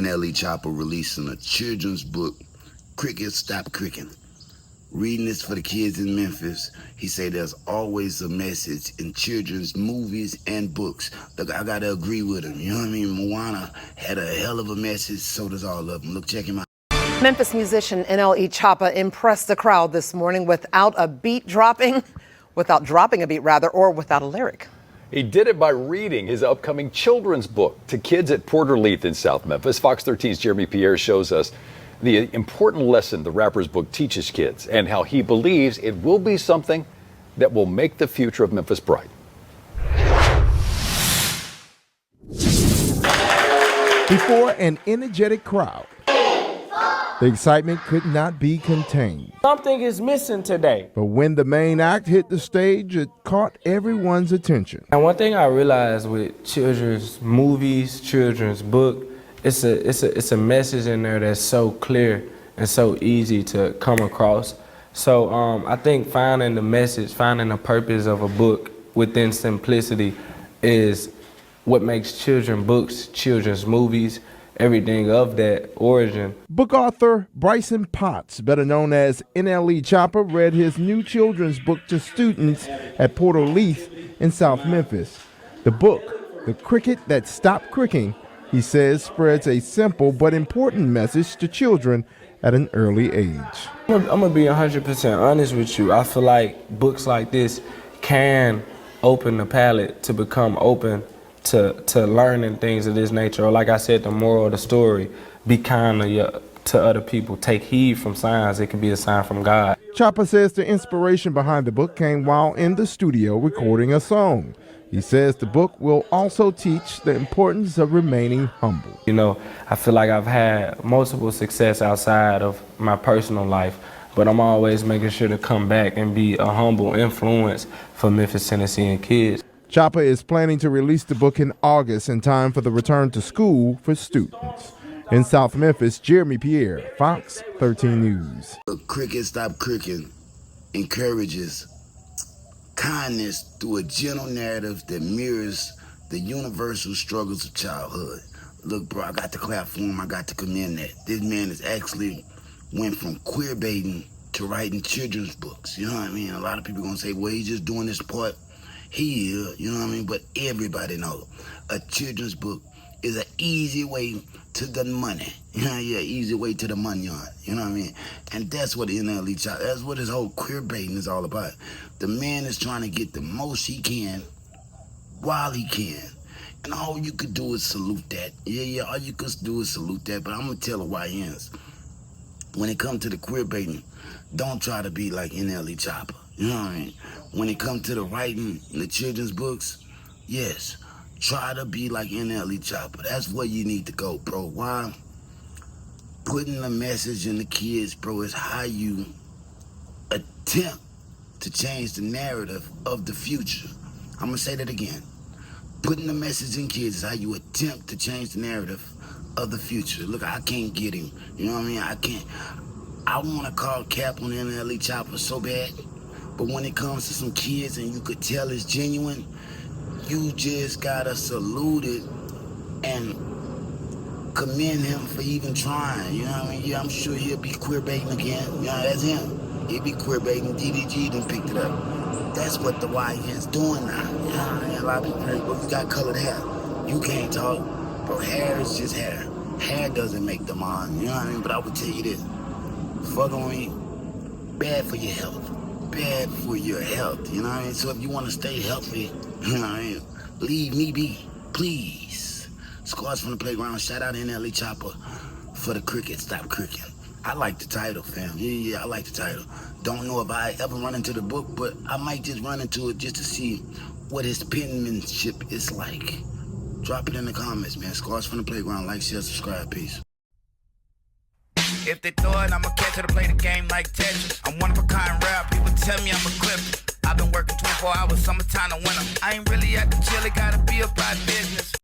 NLE Choppa releasing a children's book, Cricket, Stop Cricking. Reading this for the kids in Memphis, he said there's always a message in children's movies and books. Look, I gotta agree with him, you know what I mean? Moana had a hell of a message, so does all of them. Look, check him out. Memphis musician NLE Choppa impressed the crowd this morning without a beat dropping, without dropping a beat rather, or without a lyric. He did it by reading his upcoming children's book to kids at Porter Leith in South Memphis. Fox 13's Jeremy Pierre shows us the important lesson the rapper's book teaches kids and how he believes it will be something that will make the future of Memphis bright. Before an energetic crowd, the excitement could not be contained. Something is missing today. But when the main act hit the stage, it caught everyone's attention. And one thing I realized with children's movies, children's book, it's a message in there that's so clear and so easy to come across. So I think finding the message, finding the purpose of a book within simplicity is what makes children's books, children's movies, everything of that origin. Book author Bryson Potts, better known as NLE Choppa, read his new children's book to students at Porter Leith in South Memphis. The book, The Cricket That Stopped Cricking, he says spreads a simple but important message to children at an early age. I'm gonna be 100% honest with you. I feel like books like this can open the palate to become open to learning things of this nature. Or like I said, the moral of the story, be kind to other people. Take heed from signs. It can be a sign from God. Choppa says the inspiration behind the book came while in the studio recording a song. He says the book will also teach the importance of remaining humble. You know, I feel like I've had multiple success outside of my personal life, but I'm always making sure to come back and be a humble influence for Memphis, Tennessee and kids. Choppa is planning to release the book in August in time for the return to school for students. In South Memphis, Jeremy Pierre, Fox 13 News. Cricket, Stop Cricking encourages kindness through a gentle narrative that mirrors the universal struggles of childhood. Look, bro, I got to clap for him. I got to commend that. This man has actually went from queer baiting to writing children's books. You know what I mean? A lot of people are going to say, well, he's just doing this part here, you know what I mean? But everybody knows a children's book is an easy way to the money. Yeah, easy way to the money yard. You know what I mean? And that's what NLE Choppa, that's what his whole queer baiting is all about. The man is trying to get the most he can while he can. And all you could do is salute that. Yeah, all you could do is salute that. But I'm going to tell the YNs, when it comes to the queer baiting, don't try to be like NLE Choppa. You know what I mean? When it comes to the writing in the children's books, yes, try to be like NLE Choppa. That's where you need to go, bro. Why? Putting the message in the kids, bro, is how you attempt to change the narrative of the future. I'm going to say that again. Putting the message in kids is how you attempt to change the narrative of the future. Look, I can't get him. You know what I mean? I can't. I want to call cap on NLE Choppa so bad, but when it comes to some kids and you could tell it's genuine, you just gotta salute it and commend him for even trying. You know what I mean? Yeah, I'm sure he'll be queer baiting again. You know, that's him. He'll be queer baiting. DDG done picked it up. That's what the YN's doing now. You know what I mean? A lot of people say, well, you got colored hair. You can't talk. Bro, hair is just hair. Hair doesn't make them on. You know what I mean? But I would tell you this. Fucking with me, bad for your health. Bad for your health, you know what I mean? So if you want to stay healthy, you know what I mean? Leave me be, please. Squads from the Playground, shout out NLE Choppa for the Cricket, Stop Cricking. I like the title, fam. Yeah, I like the title. Don't know if I ever run into the book, but I might just run into it just to see what his penmanship is like. Drop it in the comments, man. Squads from the Playground, like, share, subscribe, peace. If they throw it, I'ma catch it or play the game like Tetris. I'm one of a kind rap, people tell me I'm a clip. I've been working 24 hours, summertime to winter. I ain't really at the chill, it gotta be about business.